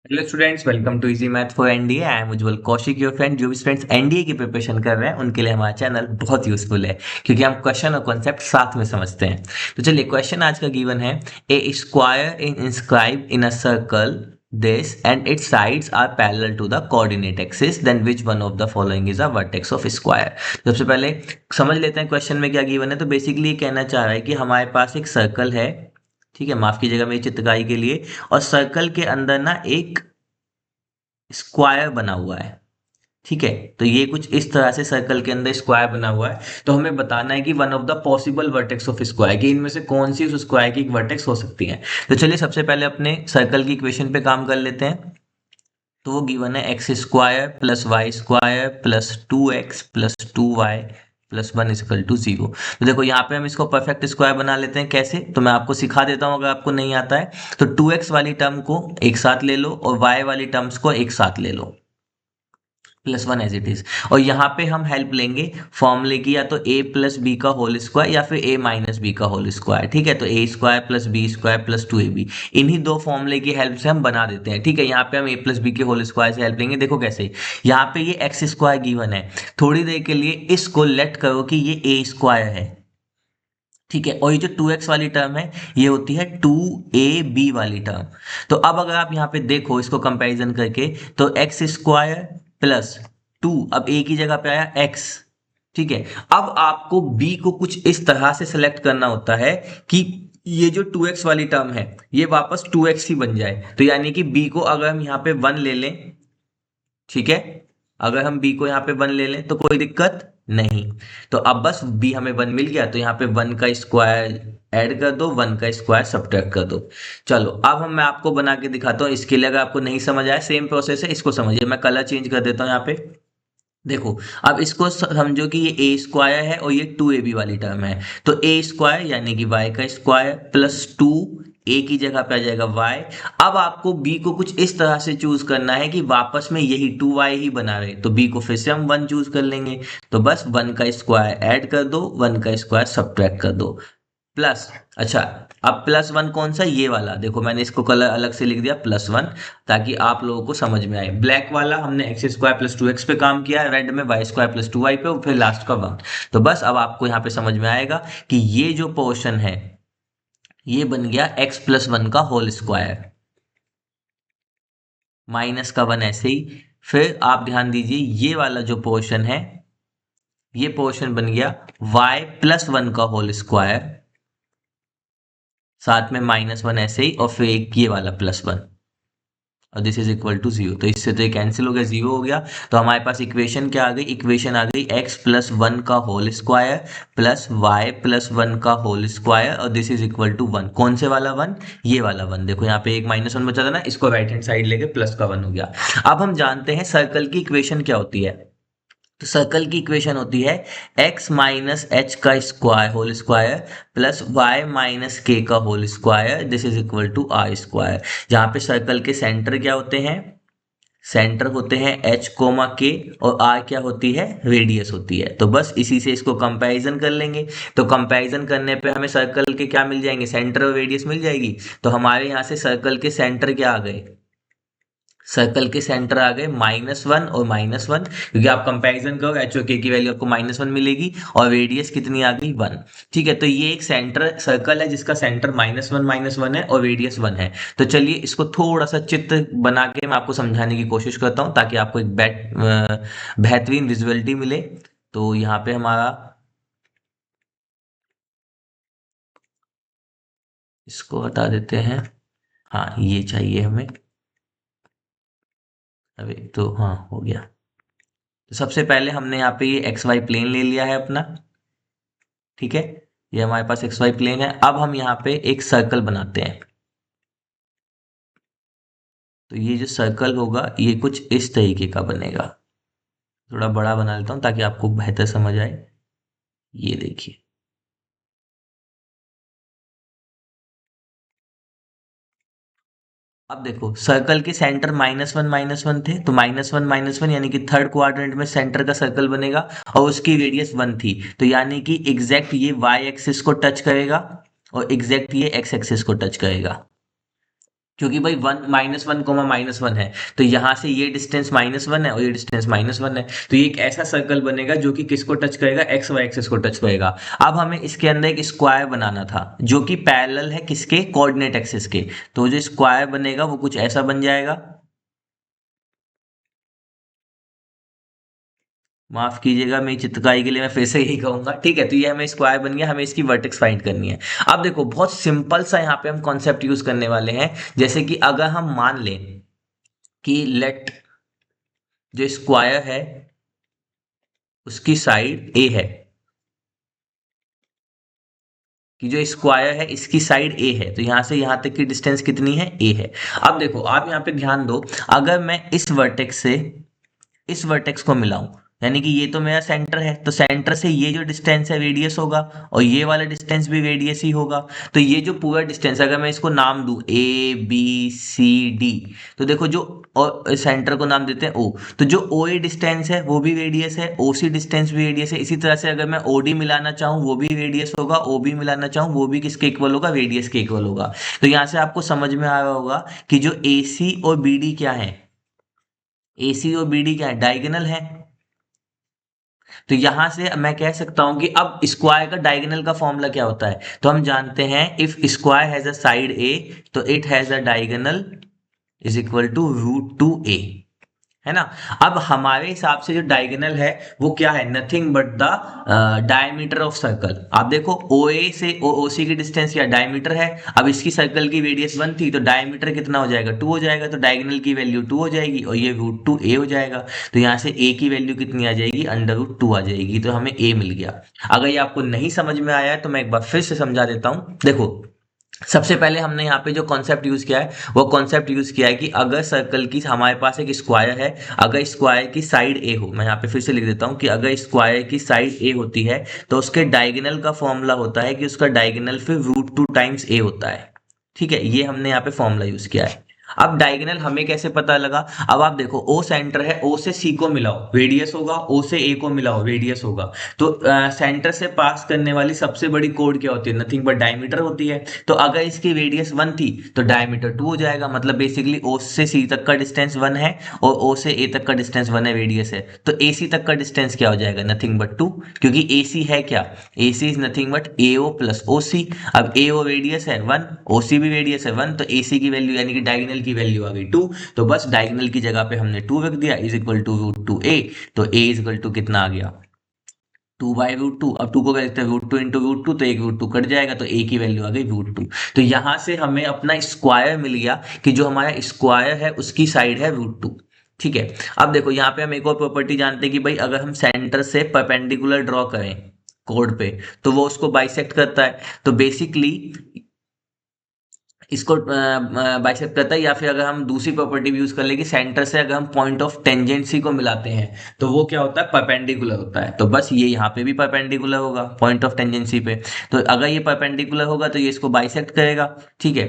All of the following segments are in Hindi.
Hello students, welcome to easy math for NDA. I am Ujjwal Kaushik, your friend. जो भी स्टूडेंट्स एनडीए की प्रिपरेशन कर रहे हैं उनके लिए हमारा चैनल बहुत यूजफुल है, क्योंकि हम क्वेश्चन और कॉन्सेप्ट साथ में समझते हैं। तो चलिए, क्वेश्चन आज का गिवन है, a square in inscribe in a circle this and its sides are parallel to the coordinate axis, then which one of the following is a vertex of square। सबसे पहले समझ लेते हैं क्वेश्चन में क्या गिवन है। तो बेसिकली ये कहना चाह रहा है कि हमारे पास एक सर्कल है, ठीक है, माफ कीजिएगा मेरी चित्रकारी के लिए, और सर्कल के अंदर ना एक स्क्वायर बना हुआ है। ठीक है, तो ये कुछ इस तरह से सर्कल के अंदर स्क्वायर बना हुआ है। तो हमें बताना है कि one of the possible vertex of square, कि इनमें से कौन सी उस स्क्वायर की एक वर्टेक्स हो सकती है। तो चलिए सबसे पहले अपने सर्कल की इक्वेशन पे काम कर लेते हैं। तो वो गिवन है x square plus y square plus 2x plus 2y plus 1 = 0। तो देखो यहाँ पे हम इसको परफेक्ट स्क्वायर बना लेते हैं। कैसे, तो मैं आपको सिखा देता हूँ अगर आपको नहीं आता है। तो 2x वाली टर्म को एक साथ ले लो और y वाली टर्म्स को एक साथ ले लो, +1 एज इट इज। और यहाँ पे हम हेल्प लेंगे फॉर्मूले की, या तो a प्लस बी का होल स्क्वायर या फिर a माइनस बी का होल स्क्वायर। ठीक है, तो a square plus b square plus 2ab, इन्हीं दो फॉर्मूले की हेल्प से हम बना देते हैं। ठीक है, यहाँ पे हम a प्लस बी के होल स्क्वायर से हेल्प लेंगे। देखो कैसे, यहाँ पे ये एक्स स्क्वायर गिवन है। थोड़ी देर के लिए इसको लेट करो कि ये a स्क्वायर है। ठीक है, और ये जो 2x वाली टर्म है ये होती है 2ab वाली टर्म। तो अब अगर आप यहाँ पे देखो इसको कंपैरिजन करके, तो एक्स स्क्वायर प्लस 2, अब a की जगह पे आया x। ठीक है, अब आपको b को कुछ इस तरह से सेलेक्ट करना होता है कि ये जो 2x वाली टर्म है ये वापस 2x ही बन जाए। तो यानी कि b को अगर हम यहाँ पे 1 ले लें, ठीक है, अगर हम b को यहाँ पे 1 ले लें तो कोई दिक्कत नहीं। तो अब बस b हमें 1 मिल गया, तो यहाँ पे 1 का स्क्वायर ऐड कर दो, 1 का स्क्वायर सब्ट्रैक्ट कर दो। चलो अब मैं आपको बना के दिखाता हूँ। इसके लिए अगर आपको नहीं समझ आया, सेम प्रोसेस है, इसको समझिए। मैं कलर चेंज कर देता हूँ यहाँ पे। देखो, अब इसको समझो कि ये ए स्क्वायर है और ये 2ab वाली टर्म है। तो ए स्क्वायर यानी कि वाई का स्क्वायर प्लस 2, ए की जगह पे आ जाएगा वाई। अब आपको बी को कुछ इस तरह से चूज करना है कि वापस में यही 2y ही बना रहे। तो बी को फिर से हम 1 चूज कर लेंगे। तो बस 1 का स्क्वायर ऐड कर दो, 1 का स्क्वायर सब्ट्रैक्ट कर दो, प्लस। अच्छा, अब +1 कौन सा, ये वाला। देखो मैंने इसको कलर अलग से लिख दिया +1, ताकि आप लोगों को समझ में आए। ब्लैक वाला हमने एक्स स्क्वायर प्लस 2x पे काम किया है, रेड में वाई स्क्वायर प्लस 2y पे, और फिर लास्ट का 1। तो बस अब आपको यहाँ पे समझ में आएगा कि ये जो पोर्शन है ये बन गया x प्लस 1 का होल स्क्वायर, माइनस का 1 ऐसे ही। फिर आप ध्यान दीजिए, ये वाला जो पोर्शन है ये पोर्शन बन गया y प्लस 1 का होल स्क्वायर, साथ में -1 ऐसे ही, और फिर एक ये वाला +1, और दिस इज इक्वल टू 0। तो इससे तो ये कैंसिल हो गया, 0 हो गया। तो हमारे पास इक्वेशन क्या आ गई, इक्वेशन आ गई x प्लस 1 का whole square plus y plus 1 का होल स्क्वायर, और दिस इज इक्वल टू 1। कौन से वाला 1, ये वाला 1। देखो यहाँ पे एक -1 बचा था ना, इसको राइट हैंड साइड लेके प्लस का 1 हो गया। अब हम जानते हैं सर्कल की इक्वेशन क्या होती है। तो सर्कल की इक्वेशन होती है x माइनस एच का square whole square plus y minus k का whole square, this is equal to r square. जहाँ पे सर्कल के सेंटर क्या होते हैं, सेंटर होते हैं h कोमा के, और r क्या होती है, रेडियस होती है। तो बस इसी से इसको कंपैरिजन कर लेंगे। तो कंपैरिजन करने पे हमें सर्कल के क्या मिल जाएंगे, सेंटर और रेडियस मिल जाएगी। तो हमारे यहाँ से सर्कल के सेंटर क्या आ गए, सर्कल के सेंटर आ गए -1 और -1, क्योंकि आप कंपैरिजन करो एच ओ के की वैल्यू आपको -1 मिलेगी, और रेडियस कितनी आ गई, 1। ठीक है, तो ये एक सेंटर सर्कल है जिसका सेंटर -1 है और रेडियस 1 है। तो चलिए इसको थोड़ा सा चित्र बना के मैं आपको समझाने की कोशिश करता हूँ, ताकि आपको एक बेहतरीन विजुअलिटी मिले। तो यहाँ पे हमारा, इसको हटा देते हैं। हाँ, ये चाहिए हमें। अभी तो हाँ हो गया। तो सबसे पहले हमने यहाँ पे ये एक्स वाई प्लेन ले लिया है अपना। ठीक है, ये हमारे पास एक्स वाई प्लेन है। अब हम यहाँ पे एक सर्कल बनाते हैं। तो ये जो सर्कल होगा ये कुछ इस तरीके का बनेगा। थोड़ा बड़ा बना लेता हूँ ताकि आपको बेहतर समझ आए। ये देखिए, अब देखो सर्कल के सेंटर -1 थे, तो -1 यानी कि थर्ड क्वाड्रेंट में सेंटर का सर्कल बनेगा, और उसकी रेडियस 1 थी। तो यानी कि एग्जैक्ट ये वाई एक्सिस को टच करेगा और एग्जैक्ट ये एक्स एक्सिस को टच करेगा। क्योंकि भाई वन -1 है, तो यहाँ से ये डिस्टेंस -1 है और ये डिस्टेंस -1 है, तो ये एक ऐसा सर्कल बनेगा जो कि किसको टच करेगा, एक्स वाई एक्सिस को टच करेगा। अब हमें इसके अंदर एक स्क्वायर बनाना था जो कि पैरेलल है किसके, कोऑर्डिनेट एक्सिस के। तो जो स्क्वायर बनेगा वो कुछ ऐसा बन जाएगा, माफ कीजिएगा मेरी चित्रकारी के लिए मैं फिर से यही कहूंगा, ठीक है। तो ये हमें स्क्वायर बन गया, हमें इसकी वर्टेक्स फाइंड करनी है। अब देखो बहुत सिंपल सा यहाँ पे हम कॉन्सेप्ट यूज करने वाले हैं। जैसे कि अगर हम मान लें कि लेट जो स्क्वायर है उसकी साइड ए है, कि जो स्क्वायर है इसकी साइड ए है, तो यहां से यहां तक की डिस्टेंस कितनी है, ए है। अब देखो आप यहाँ पे ध्यान दो, अगर मैं इस वर्टेक्स से इस वर्टेक्स को मिलाऊं, यानी कि ये तो मेरा सेंटर है, तो सेंटर से ये जो डिस्टेंस है रेडियस होगा, और ये वाला डिस्टेंस भी रेडियस ही होगा। तो ये जो पूरा डिस्टेंस, अगर मैं इसको नाम दूं ए बी सी डी, तो देखो जो, और सेंटर को नाम देते हैं ओ, तो जो ओ ए डिस्टेंस है वो भी रेडियस है, ओ सी डिस्टेंस भी रेडियस है। इसी तरह से अगर मैं ओ डी मिलाना चाहूँ वो भी रेडियस होगा, ओ बी मिलाना चाहूँ वो भी किसके इक्वल होगा, रेडियस के इक्वल होगा। तो यहाँ से आपको समझ में आ रहा होगा कि जो ए सी और बी डी क्या है, ए सी और बी डी क्या है, डायगोनल है। तो यहां से मैं कह सकता हूं कि अब स्क्वायर का डायगोनल का फॉर्मूला क्या होता है, तो हम जानते हैं if square has a side a तो it has a diagonal is equal to √2a, है ना। अब हमारे हिसाब से जो डायगोनल है वो क्या है, nothing but the diameter of circle. आप देखो ओ ए से ओ सी की डिस्टेंस क्या, डायमीटर है। अब इसकी सर्कल की रेडियस 1 थी, तो डायमीटर कितना हो जाएगा, 2 हो जाएगा, तो डायगोनल की वैल्यू 2 हो जाएगी और ये √2a हो जाएगा। तो यहाँ से a की वैल्यू कितनी आ जाएगी, √2 आ जाएगी, तो हमें a मिल गया। अगर ये आपको नहीं समझ में आया है तो मैं एक बार फिर से समझा देता हूँ। देखो सबसे पहले हमने यहाँ पे जो कॉन्सेप्ट यूज किया है वो कॉन्सेप्ट यूज किया है कि अगर सर्कल की हमारे पास एक स्क्वायर है, अगर स्क्वायर की साइड ए हो, मैं यहाँ पे फिर से लिख देता हूँ कि अगर स्क्वायर की साइड ए होती है तो उसके डायगोनल का फॉर्मूला होता है कि उसका डायगोनल फिर √2 टाइम्स ए होता है। ठीक है, ये हमने यहाँ पे फॉर्मूला यूज किया है। अब डायगोनल हमें कैसे पता लगा, अब आप देखो ओ सेंटर है, ओ से सी को मिलाओ रेडियस होगा, ओ से ए को मिलाओ रेडियस होगा। तो सेंटर से पास करने वाली सबसे बड़ी कोड क्या होती है, नथिंग बट डायमीटर होती है। तो अगर इसकी रेडियस 1 थी तो डायमीटर 2 हो जाएगा, मतलब बेसिकली ओ से सी तक का डिस्टेंस 1 है और ओ से ए तक का डिस्टेंस 1 है, रेडियस है। तो ए सी तक का डिस्टेंस क्या हो जाएगा, नथिंग बट 2, क्योंकि ए सी है क्या, A C is nothing but A O plus O C. अब ए ओ रेडियस है 1, ओ सी भी रेडियस है 1, तो ए सी की वैल्यू यानी कि डायगोनल की वैल्यू आ गई 2। तो बस डायगोनल की जगह पे हमने 2 रख दिया, इज इक्वल टू √2a। तो a इज इक्वल टू कितना आ गया, 2/√2। अब 2 को क्या लिखते हैं, √2 इंटू √2, तो एक √2 कट जाएगा, तो a की वैल्यू आ गई √2। तो यहां से हमें अपना स्क्वायर मिल गया कि जो हमारा स्क्वायर है उसकी साइड है √2। ठीक है, अब देखो यहाँ पे हम एक और प्रॉपर्टी जानते हैं कि भाई अगर हम सेंटर से परपेंडिकुलर ड्रॉ करें कोड पे तो वो उसको बाइसेक्ट करता है। तो बेसिकली इसको बाइसेक्ट करता है, या फिर अगर हम दूसरी प्रॉपर्टी भी यूज कर ले कि सेंटर से अगर हम पॉइंट ऑफ टेंजेंसी को मिलाते हैं तो वो क्या होता है, परपेंडिकुलर होता है। तो बस ये यहाँ पे भी परपेंडिकुलर होगा पॉइंट ऑफ टेंजेंसी पे। तो अगर ये परपेंडिकुलर होगा तो ये इसको बाइसेक्ट करेगा। ठीक है,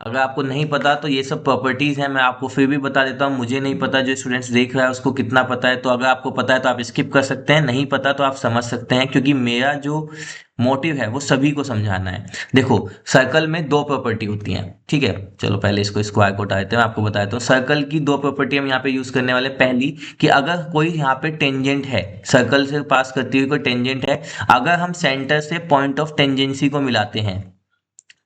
अगर आपको नहीं पता तो ये सब प्रॉपर्टीज हैं, मैं आपको फिर भी बता देता हूँ। मुझे नहीं पता जो स्टूडेंट्स देख रहा है उसको कितना पता है, तो अगर आपको पता है तो आप स्किप कर सकते हैं, नहीं पता तो आप समझ सकते हैं, क्योंकि मेरा जो मोटिव है वो सभी को समझाना है। देखो सर्कल में दो प्रॉपर्टी होती हैं, ठीक है। चलो पहले इसको स्क्वायर को हटा देते हैं, मैं आपको बताया तो सर्कल की दो प्रॉपर्टी हम यहाँ पे यूज करने वाले। पहली कि अगर कोई यहाँ पे टेंजेंट है, सर्कल से पास करती हुई कोई टेंजेंट है, अगर हम सेंटर से पॉइंट ऑफ टेंजेंसी को मिलाते हैं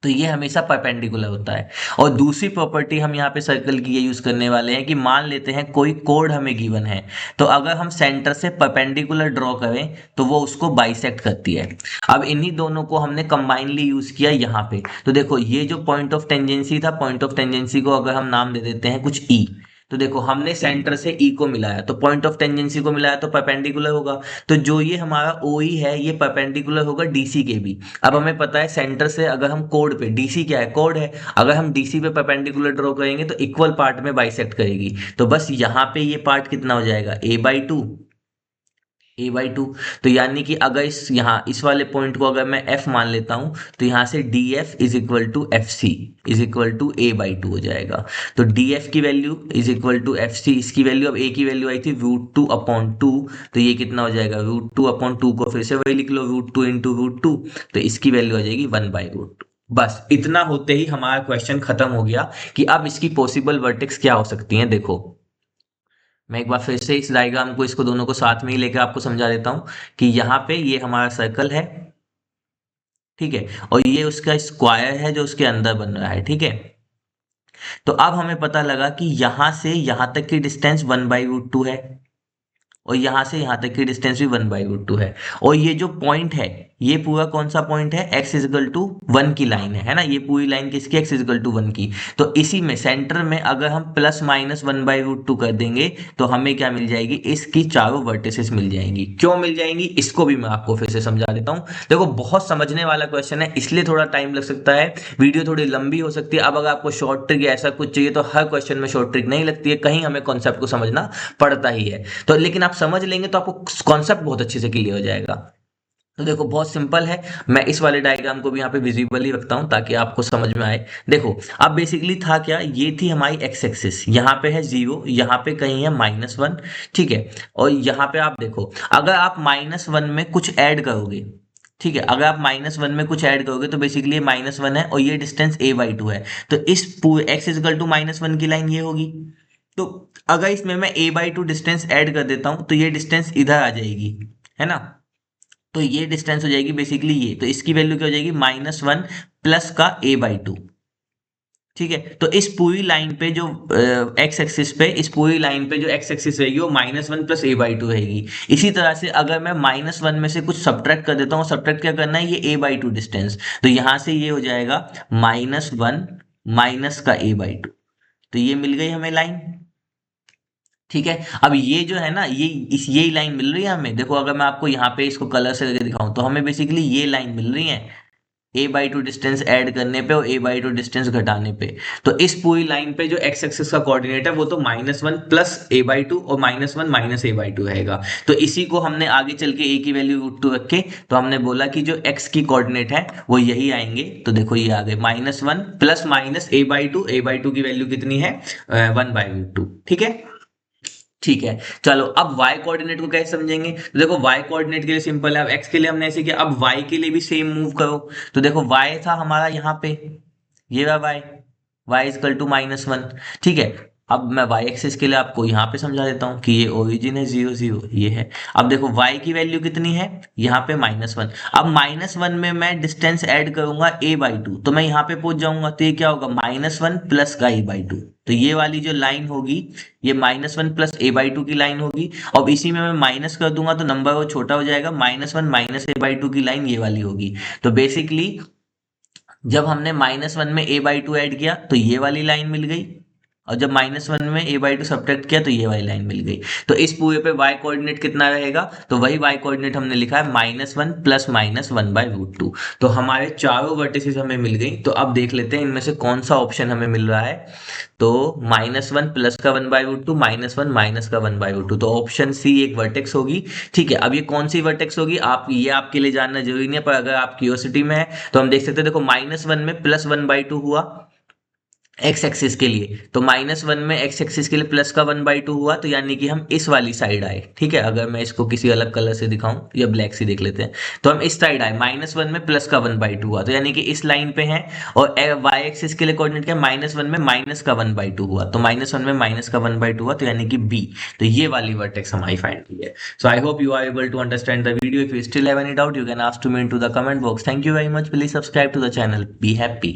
तो ये हमेशा परपेंडिकुलर होता है। और दूसरी प्रॉपर्टी हम यहाँ पे सर्कल की ये यूज करने वाले हैं कि मान लेते हैं कोई कोड हमें गिवन है, तो अगर हम सेंटर से परपेंडिकुलर ड्रॉ करें तो वो उसको बाइसेक्ट करती है। अब इन्हीं दोनों को हमने कंबाइनली यूज किया यहाँ पे। तो देखो ये जो पॉइंट ऑफ टेंजेंसी था, पॉइंट ऑफ टेंजेंसी को अगर हम नाम दे देते हैं कुछ ई, तो देखो हमने सेंटर से ई को मिलाया तो पॉइंट ऑफ टेंजेंसी को मिलाया तो परपेंडिकुलर होगा। तो जो ये हमारा ओ ई है ये परपेंडिकुलर होगा डीसी के भी। अब हमें पता है सेंटर से अगर हम कोड पे, डीसी क्या है, कोड है, अगर हम डीसी पे परपेंडिकुलर ड्रॉ करेंगे तो इक्वल पार्ट में बाइसेक्ट करेगी। तो बस यहाँ पे ये पार्ट कितना हो जाएगा, a/2, a/2। तो यानी कि अगर इस यहाँ इस वाले पॉइंट को अगर मैं f मान लेता हूँ तो यहाँ से df is equal to f c is equal to a/2 हो जाएगा। तो df की value is equal to f c, इसकी वैल्यू, अब a की वैल्यू आई थी √2/2, तो ये कितना हो जाएगा, √2/2 को फिर से वही लिख लो, √2 इंटू √2, तो इसकी वैल्यू आ जाएगी 1/√2। बस इतना होते ही हमारा क्वेश्चन खत्म हो गया कि अब इसकी पॉसिबल वर्टेक्स क्या हो सकती हैं। देखो मैं एक बार फिर से इस डायग्राम को, इसको दोनों को साथ में ही लेकर आपको समझा देता हूँ कि यहाँ पे ये हमारा सर्कल है, ठीक है, और ये उसका स्क्वायर है जो उसके अंदर बन रहा है, ठीक है। तो अब हमें पता लगा कि यहाँ से यहाँ तक की डिस्टेंस 1/√2 है, और यहाँ से यहाँ तक की डिस्टेंस भी 1/√2 है, और ये जो पॉइंट है ये पूरा कौन सा पॉइंट है, x=1 की लाइन है ना, ये पूरी लाइन किसकी, x=1 की। तो इसी में सेंटर में अगर हम ±1/√2 कर देंगे तो हमें क्या मिल जाएगी, इसकी चारों वर्टिसेस मिल जाएंगी। क्यों मिल जाएंगी इसको भी मैं आपको फिर से समझा देता हूँ। देखो बहुत समझने वाला क्वेश्चन है, इसलिए थोड़ा टाइम लग सकता है, वीडियो थोड़ी लंबी हो सकती है। अब अगर आपको शॉर्ट ट्रिक या ऐसा कुछ चाहिए तो हर क्वेश्चन में शॉर्ट ट्रिक नहीं लगती है, कहीं हमें कॉन्सेप्ट को समझना पड़ता ही है। तो लेकिन आप समझ लेंगे तो आपको कॉन्सेप्ट बहुत अच्छे से क्लियर हो जाएगा। तो देखो बहुत सिंपल है, मैं इस वाले डायग्राम को भी यहाँ पे विजिबल ही रखता हूँ ताकि आपको समझ में आए। देखो अब बेसिकली था क्या, ये थी हमारी एक्स एक्सिस, यहाँ पे है 0, यहाँ पे कहीं है -1, ठीक है। और यहाँ पे आप देखो अगर आप -1 में कुछ ऐड करोगे, ठीक है, अगर आप -1 में कुछ ऐड करोगे तो बेसिकली ये -1 है और ये डिस्टेंस a/2 है। तो इस पूरे x=-1 की लाइन ये होगी। तो अगर इसमें मैं a/2 डिस्टेंस ऐड कर देता हूं तो ये डिस्टेंस इधर आ जाएगी, है ना। तो ये डिस्टेंस हो जाएगी बेसिकली ये, तो इसकी वैल्यू क्या हो जाएगी, -1 प्लस का a/2, ठीक है। तो इस पूरी लाइन पे जो एक्स एक्सिस पे, इस पूरी लाइन पे जो एक्स एक्सिस रहेगी वो -1 प्लस a/2 रहेगी। इसी तरह से अगर मैं -1 में से कुछ सब्ट्रैक्ट कर देता हूँ, सब्ट्रैक्ट क्या करना है, ये a/2 डिस्टेंस, तो यहां से ये हो जाएगा -1 माइनस का a/2, तो ये मिल गई हमें लाइन, ठीक है। अब ये जो है ना, यही लाइन मिल रही है हमें। देखो अगर मैं आपको यहाँ पे इसको कलर से करके दिखाऊं तो हमें बेसिकली ये लाइन मिल रही है, a/2 डिस्टेंस ऐड करने पे और a/2 डिस्टेंस घटाने पे। तो इस पूरी लाइन पे जो x एक्सिस का कोऑर्डिनेट है वो तो -1 प्लस a/2 और -1 माइनस a/2 रहेगा। तो इसी को हमने आगे चल के a की वैल्यू √2 रखे, तो हमने बोला कि जो x की कोऑर्डिनेट है वो यही आएंगे। तो देखो ये आ गए -1 प्लस माइनस a/2 की वैल्यू कितनी है, 1/√2, ठीक है। ठीक है, चलो अब y कोऑर्डिनेट को कैसे समझेंगे। तो देखो y कोऑर्डिनेट के लिए सिंपल है, अब x के लिए हमने ऐसे किया, अब y के लिए भी सेम मूव करो। तो देखो y था हमारा यहाँ पे, ये रहा y=-1, ठीक है। अब मैं y एक्सिस के लिए आपको यहाँ पे समझा देता हूँ कि ये ओरिजिन है 0 0, ये है। अब देखो y की वैल्यू कितनी है, यहाँ पे -1। अब -1 में मैं डिस्टेंस ऐड करूंगा a/2, तो मैं यहाँ पे पहुंच जाऊंगा, तो ये क्या होगा, -1 प्लस का a/2। तो ये वाली जो लाइन होगी ये -1 प्लस a/2 की लाइन होगी। अब इसी में मैं माइनस कर दूंगा तो नंबर वो छोटा हो जाएगा, -1 माइनस a/2 की लाइन ये वाली होगी। तो बेसिकली जब हमने -1 में a/2 ऐड किया तो ये वाली लाइन मिल गई, और जब -1 में a/2 सब्ट्रैक्ट किया तो ये वाली लाइन मिल गई। तो इस पूरे पे y कोऑर्डिनेट कितना रहेगा, तो वही y कोऑर्डिनेट हमने लिखा है -1 प्लस -1/√2। तो हमारे चारों वर्टिसेस हमें मिल गई। तो अब देख लेते हैं इनमें से कौन सा ऑप्शन हमें मिल रहा है। तो -1 प्लस का 1/√2, -1 माइनस का 1/√2, तो ऑप्शन सी एक वर्टेक्स होगी, ठीक है। अब ये कौन सी वर्टेक्स होगी, आप ये आपके लिए जानना जरूरी नहीं है, पर अगर आप क्यूरियोसिटी में है तो हम देख सकते हैं। देखो -1 में प्लस 1/2 हुआ एक्स एक्सिस के लिए, तो -1 में एक्स एक्सिस के लिए प्लस का 1/2 हुआ, तो यानी कि हम इस वाली साइड आए, ठीक है। अगर मैं इसको किसी अलग कलर से दिखाऊं या ब्लैक से देख लेते हैं, तो हम इस साइड आए, -1 में प्लस का 1/2 हुआ, तो यानी कि इस लाइन पे हैं। और वाई एक्सिस के लिए कोऑर्डिनेट क्या, -1 में माइनस का 1/2 हुआ, तो -1 में माइनस का 1/2 हुआ, तो यानी कि बी। तो ये वाली वर्टेक्स हमारी फाइंड की है। So I hope you are able to understand the video. If you still have any doubt you can ask to me in to the comment box. Thank you very much, please subscribe to the channel, be happy.